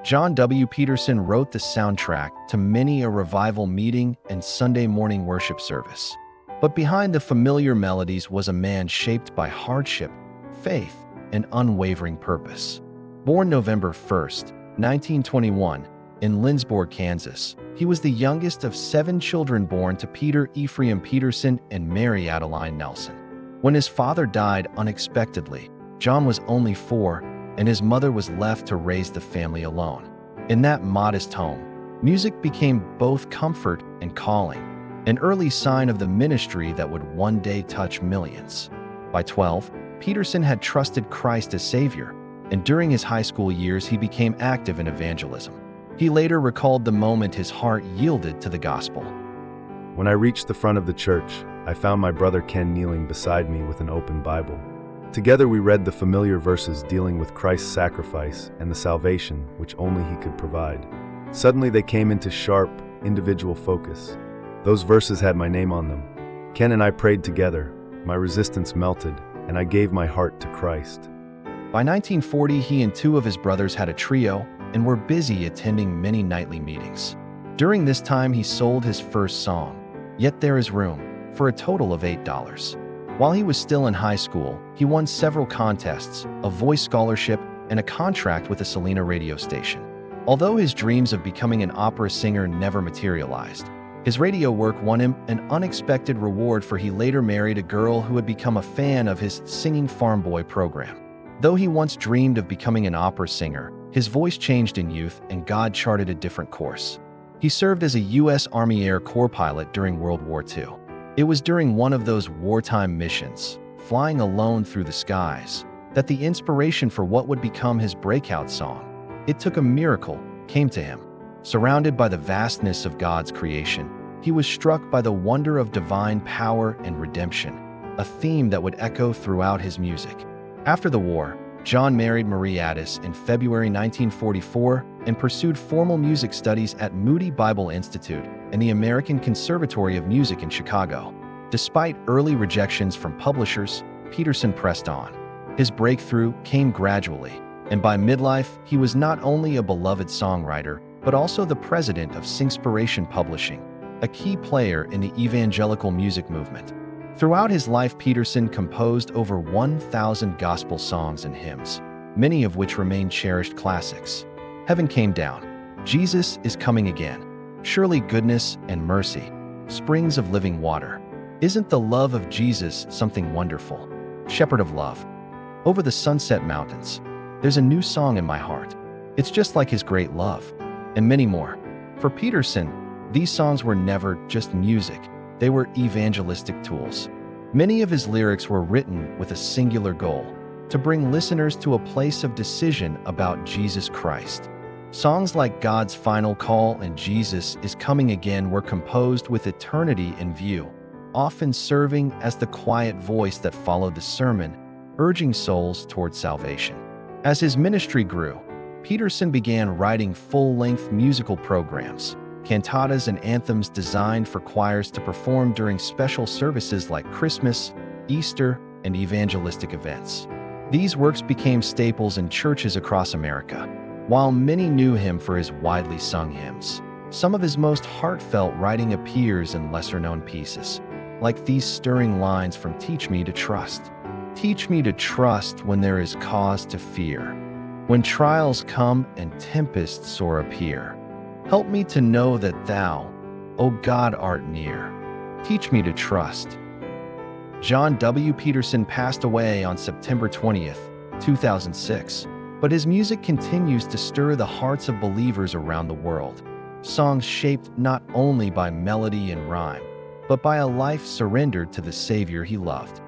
John W. Peterson wrote the soundtrack to many a revival meeting and Sunday morning worship service. But behind the familiar melodies was a man shaped by hardship, faith, and unwavering purpose. Born November 1st, 1921, in Lindsborg, Kansas, he was the youngest of 7 children born to Peter Ephraim Peterson and Mary Adeline Nelson. When his father died unexpectedly, John was only 4, and his mother was left to raise the family alone. In that modest home, music became both comfort and calling, an early sign of the ministry that would one day touch millions. By 12, Peterson had trusted Christ as Savior, and during his high school years he became active in evangelism. He later recalled the moment his heart yielded to the gospel. When I reached the front of the church, I found my brother Ken kneeling beside me with an open Bible. Together we read the familiar verses dealing with Christ's sacrifice and the salvation which only he could provide. Suddenly they came into sharp, individual focus. Those verses had my name on them. Ken and I prayed together. My resistance melted, and I gave my heart to Christ. By 1940, he and 2 of his brothers had a trio and were busy attending many nightly meetings. During this time, he sold his first song, "Yet There Is Room," for a total of $8. While he was still in high school, he won several contests, a voice scholarship, and a contract with a Salina radio station. Although his dreams of becoming an opera singer never materialized, his radio work won him an unexpected reward, for he later married a girl who had become a fan of his Singing Farm Boy program. Though he once dreamed of becoming an opera singer, his voice changed in youth and God charted a different course. He served as a U.S. Army Air Corps pilot during World War II. It was during one of those wartime missions, flying alone through the skies, that the inspiration for what would become his breakout song, "It Took a Miracle," came to him. Surrounded by the vastness of God's creation, he was struck by the wonder of divine power and redemption, a theme that would echo throughout his music. After the war, John married Marie Addis in February 1944 and pursued formal music studies at Moody Bible Institute and the American Conservatory of Music in Chicago. Despite early rejections from publishers, Peterson pressed on. His breakthrough came gradually, and by midlife, he was not only a beloved songwriter, but also the president of Singspiration Publishing, a key player in the evangelical music movement. Throughout his life, Peterson composed over 1,000 gospel songs and hymns, many of which remain cherished classics. "Heaven Came Down," "Jesus is Coming Again," "Surely Goodness and Mercy," "Springs of Living Water," "Isn't the Love of Jesus Something Wonderful," "Shepherd of Love," "Over the Sunset Mountains," "There's a New Song in My Heart," "It's Just Like His Great Love," and many more. For Peterson, these songs were never just music. They were evangelistic tools. Many of his lyrics were written with a singular goal: to bring listeners to a place of decision about Jesus Christ. Songs like God's Final Call and Jesus is Coming Again were composed with eternity in view, often serving as the quiet voice that followed the sermon, urging souls toward salvation. As his ministry grew, Peterson began writing full-length musical programs, cantatas and anthems designed for choirs to perform during special services like Christmas, Easter, and evangelistic events. These works became staples in churches across America. While many knew him for his widely sung hymns, some of his most heartfelt writing appears in lesser-known pieces, like these stirring lines from "Teach Me to Trust." "Teach me to trust when there is cause to fear, when trials come and tempests sore appear. Help me to know that Thou, O God, art near. Teach me to trust." John W. Peterson passed away on September 20th, 2006, but his music continues to stir the hearts of believers around the world. Songs shaped not only by melody and rhyme, but by a life surrendered to the Savior he loved.